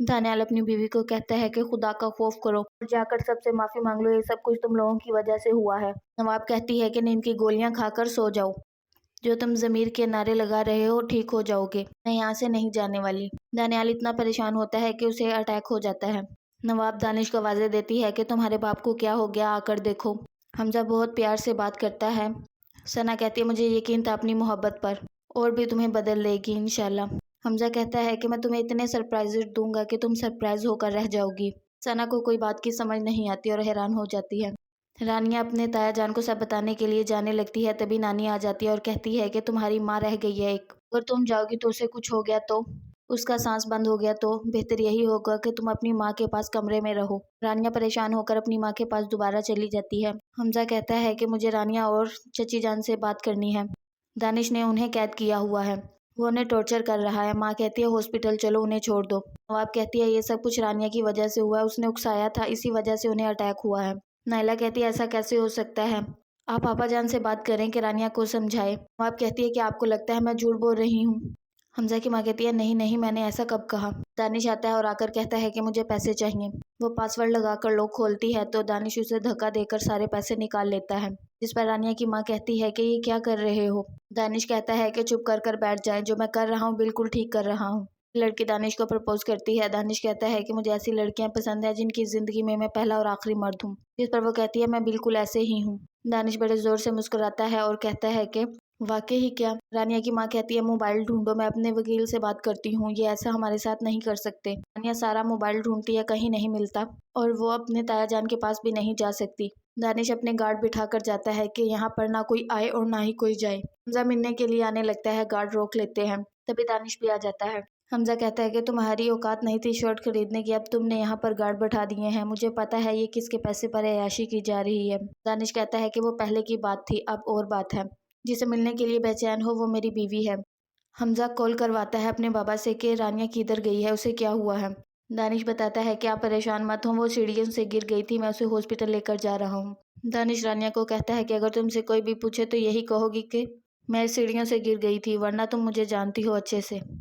दानियाल अपनी बीवी को कहता है कि खुदा का खौफ करो और जाकर सबसे माफी मांग लो, ये सब कुछ तुम लोगों की वजह से हुआ है। नवाब कहती है कि नींद की गोलियां खाकर सो जाओ, जो तुम जमीर के नारे लगा रहे हो ठीक हो जाओगे, मैं यहाँ से नहीं जाने वाली। दानियाल इतना परेशान होता है कि उसे अटैक हो जाता है। नवाब दानिश को आवाज़ें देती है कि तुम्हारे बाप को क्या हो गया, आकर देखो। हमजा बहुत प्यार से बात करता है। सना कहती है मुझे यकीन था अपनी मोहब्बत पर, और भी तुम्हें बदल लेगी इंशाल्लाह। हमजा कहता है कि मैं तुम्हें इतने सरप्राइजेस दूंगा कि तुम सरप्राइज होकर रह जाओगी। सना को कोई बात की समझ नहीं आती और हैरान हो जाती है। रानिया अपने ताया जान को सब बताने के लिए जाने लगती है, तभी नानी आ जाती है और कहती है कि तुम्हारी माँ रह गई है एक, अगर तुम जाओगी तो उसे कुछ हो गया तो, उसका सांस बंद हो गया तो बेहतर यही होगा कि तुम अपनी माँ के पास कमरे में रहो। रानिया परेशान होकर अपनी माँ के पास दोबारा चली जाती है। हमजा कहता है कि मुझे रानिया और चची जान से बात करनी है। दानिश ने उन्हें कैद किया हुआ है, वो उन्हें टॉर्चर कर रहा है। माँ कहती है हॉस्पिटल चलो, उन्हें छोड़ दो। नवाब कहती है ये सब कुछ रानिया की वजह से हुआ है, उसने उकसाया था, इसी वजह से उन्हें अटैक हुआ है। नाइला कहती है ऐसा कैसे हो सकता है, आप पापा जान से बात करें कि रानिया को समझाए। नवाब कहती है कि आपको लगता है मैं झूठ बोल रही हूँ। हमजा की माँ कहती है नहीं नहीं, मैंने ऐसा कब कहा। दानिश आता है और आकर कहता है कि मुझे पैसे चाहिए। वो पासवर्ड लगाकर लॉक खोलती है तो दानिश उसे धक्का देकर सारे पैसे निकाल लेता है, जिस पर रानिया की माँ कहती है कि ये क्या कर रहे हो। दानिश कहता है कि चुप कर बैठ जाए, जो मैं कर रहा हूँ बिल्कुल ठीक कर रहा हूँ। लड़की दानिश को प्रपोज करती है। दानिश कहता है कि मुझे ऐसी लड़कियां पसंद है जिनकी जिंदगी में मैं पहला और आखिरी मर्द हूँ, जिस पर वो कहती है मैं बिल्कुल ऐसे ही हूँ। दानिश बड़े जोर से मुस्कुराता है और कहता है कि वाकई ही क्या। रानिया की माँ कहती है मोबाइल ढूंढो, मैं अपने वकील से बात करती हूँ, ये ऐसा हमारे साथ नहीं कर सकते। रानिया सारा मोबाइल ढूंढती है, कहीं नहीं मिलता और वो अपने ताया जान के पास भी नहीं जा सकती। दानिश अपने गार्ड बिठा कर जाता है कि यहाँ पर ना कोई आए और ना ही कोई जाए। हमजा मिलने के लिए आने लगता है, गार्ड रोक लेते हैं, तभी दानिश भी आ जाता है। हमजा कहता है कि तुम्हारी औकात नहीं थी शर्ट खरीदने की, अब तुमने यहाँ पर गार्ड बैठा दिए हैं, मुझे पता है ये किसके पैसे पर अय्याशी की जा रही है। दानिश कहता है कि वो पहले की बात थी, अब और बात है, जिसे मिलने के लिए बेचैन हो वो मेरी बीवी है। हमजा कॉल करवाता है अपने बाबा से कि रानिया किधर गई है, उसे क्या हुआ है। दानिश बताता है कि आप परेशान मत हो, वो सीढ़ियों से गिर गई थी, मैं उसे हॉस्पिटल लेकर जा रहा हूँ। दानिश रानिया को कहता है कि अगर तुमसे कोई भी पूछे तो यही कहोगी कि मैं सीढ़ियों से गिर गई थी, वरना तुम मुझे जानती हो अच्छे से।